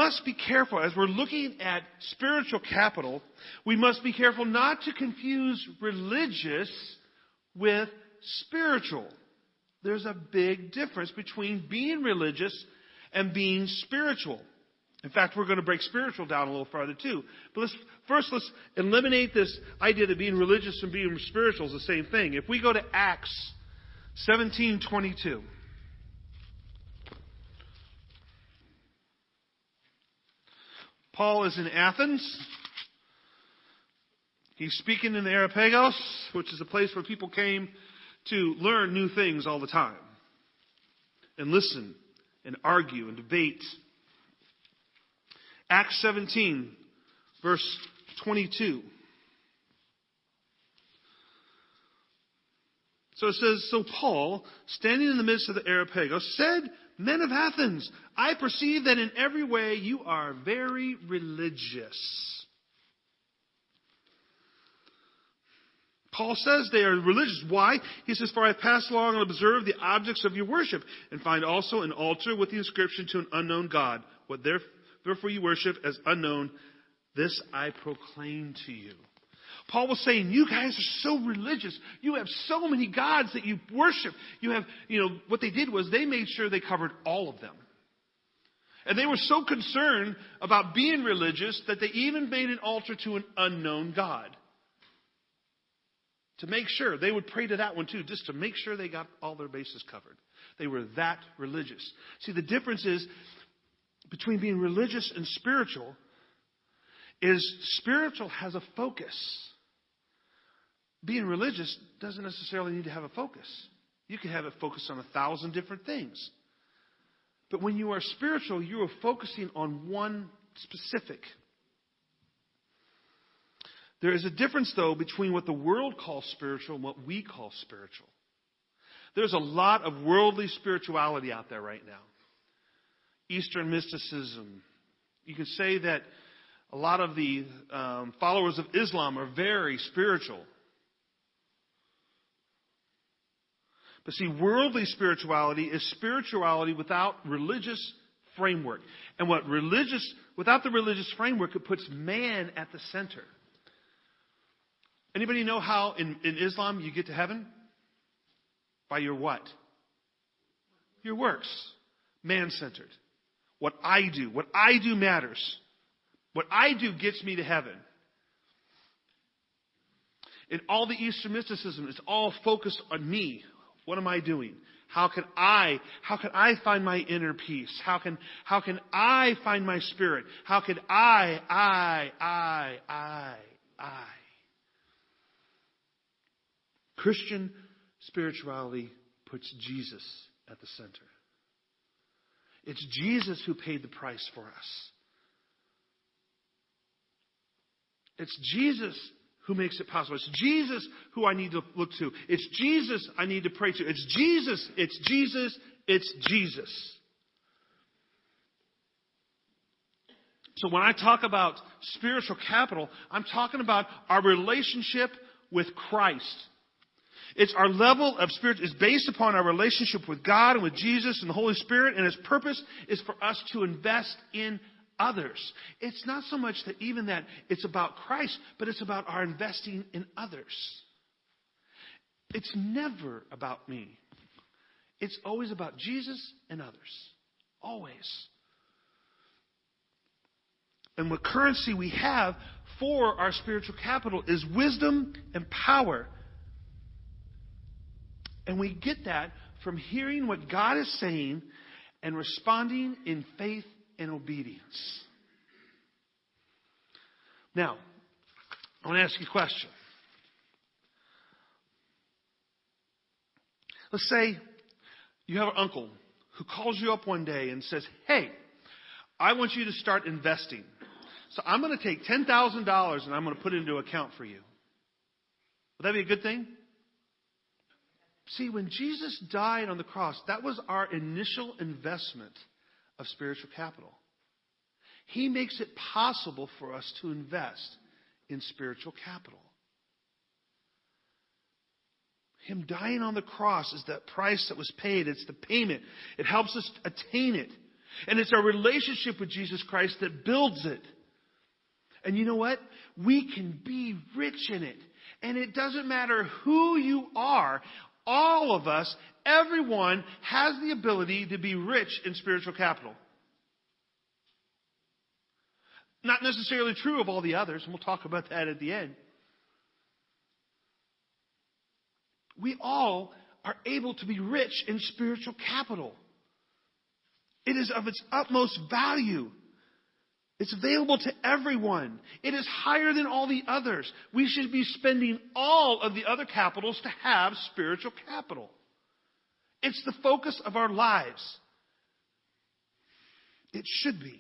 must be careful. As we're looking at spiritual capital, we must be careful not to confuse religious with spiritual. There's a big difference between being religious and being spiritual. In fact, we're going to break spiritual down a little farther too. But let's eliminate this idea that being religious and being spiritual is the same thing. If we go to Acts 17:22. Paul is in Athens. He's speaking in the Areopagus, which is a place where people came to learn new things all the time. And listen, and argue, and debate. Acts 17, verse 22. So it says, so Paul, standing in the midst of the Areopagus, said, Men of Athens, I perceive that in every way you are very religious. Paul says they are religious. Why? He says, For I pass along and observe the objects of your worship, and find also an altar with the inscription to an unknown God. What therefore you worship as unknown, this I proclaim to you. Paul was saying, you guys are so religious. You have so many gods that you worship. You have, what they did was they made sure they covered all of them. And they were so concerned about being religious that they even made an altar to an unknown God. To make sure. They would pray to that one too, just to make sure they got all their bases covered. They were that religious. See, the difference is between being religious and spiritual is spiritual has a focus. Being religious doesn't necessarily need to have a focus. You can have it focused on 1,000 different things. But when you are spiritual, you are focusing on one specific. There is a difference, though, between what the world calls spiritual and what we call spiritual. There's a lot of worldly spirituality out there right now. Eastern mysticism. You can say that a lot of the followers of Islam are very spiritual. But see, worldly spirituality is spirituality without religious framework. And without the religious framework, it puts man at the center. Anybody know how in Islam you get to heaven? By your what? Your works. Man-centered. What I do matters. What I do gets me to heaven. In all the Eastern mysticism, it's all focused on me. What am I doing? How can I find my inner peace? How can I find my spirit? How can I? Christian spirituality puts Jesus at the center. It's Jesus who paid the price for us. It's Jesus who makes it possible. It's Jesus who I need to look to. It's Jesus I need to pray to. It's Jesus. It's Jesus. It's Jesus. So when I talk about spiritual capital, I'm talking about our relationship with Christ. It's our level of spirit is based upon our relationship with God and with Jesus and the Holy Spirit, and its purpose is for us to invest in others. It's not so much that it's about Christ, but it's about our investing in others. It's never about me. It's always about Jesus and others. Always. And what currency we have for our spiritual capital is wisdom and power. And we get that from hearing what God is saying and responding in faith and obedience. Now, I want to ask you a question. Let's say you have an uncle who calls you up one day and says, hey, I want you to start investing. So I'm going to take $10,000 and I'm going to put it into an account for you. Would that be a good thing? See, when Jesus died on the cross, that was our initial investment of spiritual capital. He makes it possible for us to invest in spiritual capital. Him dying on the cross is that price that was paid. It's the payment. It helps us attain it. And it's our relationship with Jesus Christ that builds it. And you know what? We can be rich in it. And it doesn't matter who you are. All of us, everyone, has the ability to be rich in spiritual capital. Not necessarily true of all the others, and we'll talk about that at the end. We all are able to be rich in spiritual capital. It is of its utmost value. It's available to everyone. It is higher than all the others. We should be spending all of the other capitals to have spiritual capital. It's the focus of our lives. It should be.